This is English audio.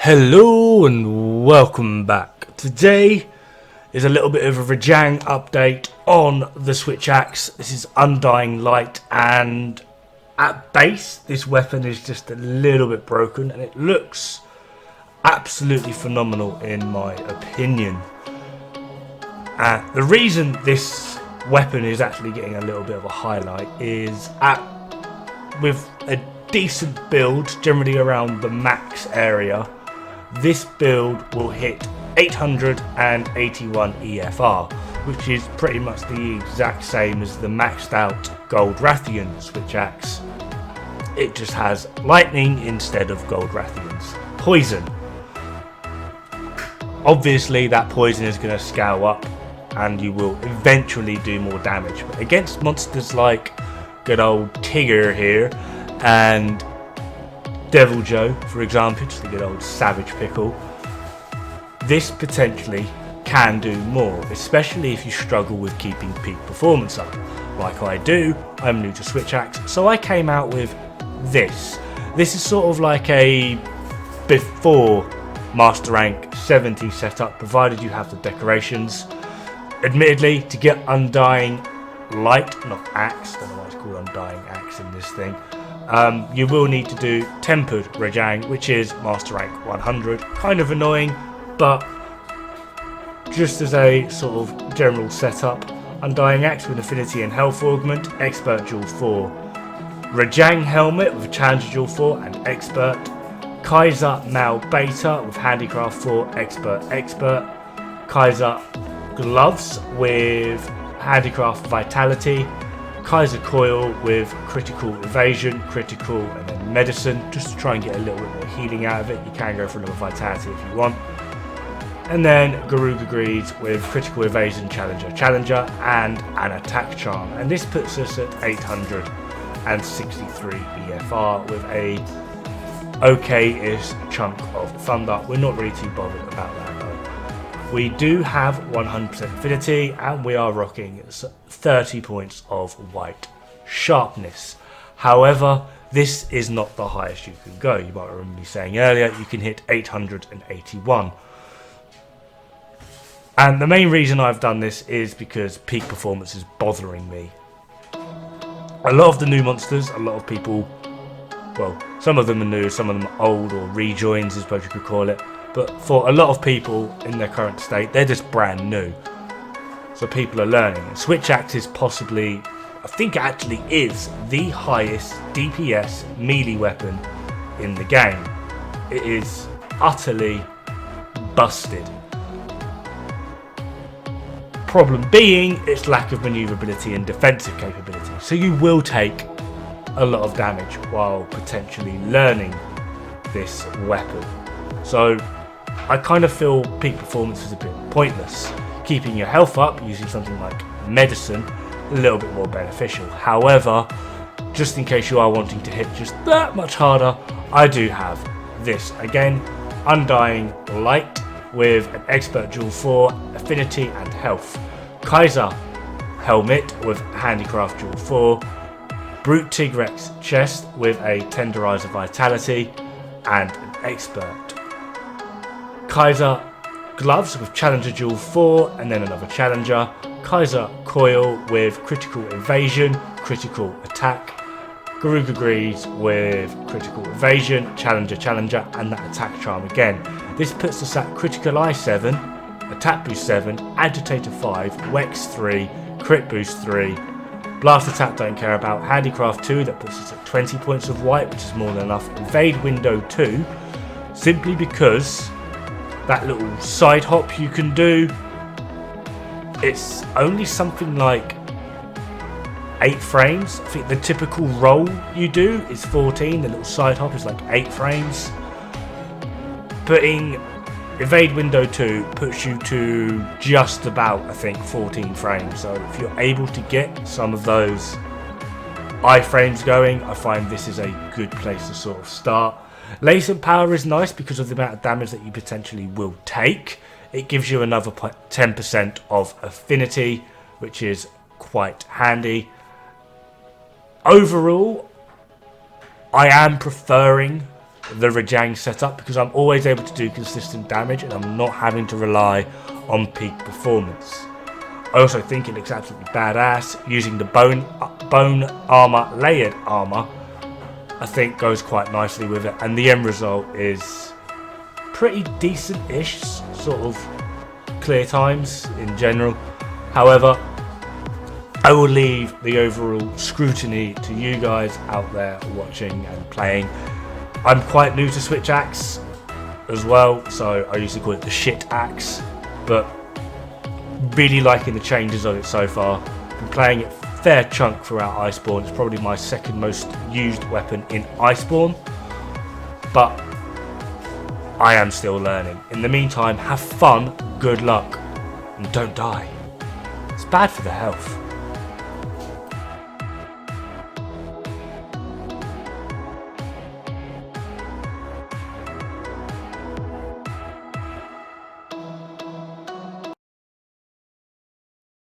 Hello and welcome back. Today is a little bit of a Rajang update on the Switch Axe. This is Undying Light, and at base this weapon is just a little bit broken and it looks absolutely phenomenal in my opinion. The reason this weapon is actually getting a little bit of a highlight is with a decent build, generally around the max area, this build will hit 881 EFR, which is pretty much the exact same as the maxed out Gold Rathian Switch Axe. It just has lightning instead of Gold Rathian's poison. Obviously that poison is going to scale up and you will eventually do more damage, but against monsters like good old Tigger here and Devil Joe, for example, just a good old Savage Pickle, this potentially can do more, especially if you struggle with keeping peak performance up. Like I do, I'm new to Switch Axe, so I came out with this. This is sort of like a before Master Rank 70 setup, provided you have the decorations. Admittedly, to get Undying Light, not Axe, I don't know why it's called Undying Axe in this thing, you will need to do Tempered Rajang, which is Master Rank 100. Kind of annoying, but just as a sort of general setup, Undying Axe with Affinity and Health Augment, Expert Dual 4. Rajang Helmet with Challenger Dual 4 and Expert. Kaiser Mal Beta with Handicraft 4, Expert. Kaiser Gloves with Handicraft Vitality. Kaiser Coil with Critical Evasion, Critical, and then Medicine, just to try and get a little bit more healing out of it. You can go for another Vitality if you want. And then Garuga Greaves with Critical Evasion, Challenger, and an Attack Charm. And this puts us at 863 EFR with a okay-ish chunk of Thunder. We're not really too bothered about that though. We do have 100% Affinity and we are rocking 30 points of White Sharpness. However, this is not the highest you can go. You might remember me saying earlier you can hit 881. And the main reason I've done this is because peak performance is bothering me. A lot of the new monsters, a lot of people, well, some of them are new, some of them are old or rejoins is what you could call it. But for a lot of people in their current state, they're just brand new. So people are learning. And Switch Axe is possibly, I think it actually is, the highest DPS melee weapon in the game. It is utterly busted. Problem being its lack of maneuverability and defensive capability. So you will take a lot of damage while potentially learning this weapon. So I kind of feel peak performance is a bit pointless. Keeping your health up using something like Medicine, a little bit more beneficial. However, just in case you are wanting to hit just that much harder, I do have this. Again, Undying Light with an Expert Dual 4, Affinity and Health. Kaiser Helmet with Handicraft Dual 4. Brute Tigrex Chest with a Tenderizer Vitality and an Expert. Kaiser Gloves with Challenger Dual 4 and then another Challenger. Kaiser Coil with Critical Evasion, Critical Attack. Garuga Greaves with Critical Evasion, Challenger, and that Attack Charm again. This puts us at Critical Eye 7, Attack Boost 7, Agitator 5, Wex 3, Crit Boost 3. Blast Attack don't care about. Handicraft 2, that puts us at 20 points of white, which is more than enough. Invade Window 2, simply because that little side hop you can do, it's only something like 8 frames. I think the typical roll you do is 14, the little side hop is like 8 frames. Putting Evade Window 2 puts you to just about, I think, 14 frames. So if you're able to get some of those iframes going, I find this is a good place to sort of start. Latent Power is nice because of the amount of damage that you potentially will take. It gives you another 10% of Affinity, which is quite handy. Overall, I am preferring the Rajang setup because I'm always able to do consistent damage and I'm not having to rely on peak performance. I also think it looks absolutely badass. Using the bone armor, layered armor, I think goes quite nicely with it, and the end result is pretty decent-ish sort of clear times in general. However, I will leave the overall scrutiny to you guys out there watching and playing. I'm quite new to Switch Axe as well, so I used to call it the shit axe, but really liking the changes on it so far. Been playing it a fair chunk throughout Iceborne. It's probably my second most used weapon in Iceborne, but I am still learning. In the meantime, have fun, good luck, and don't die. It's bad for the health.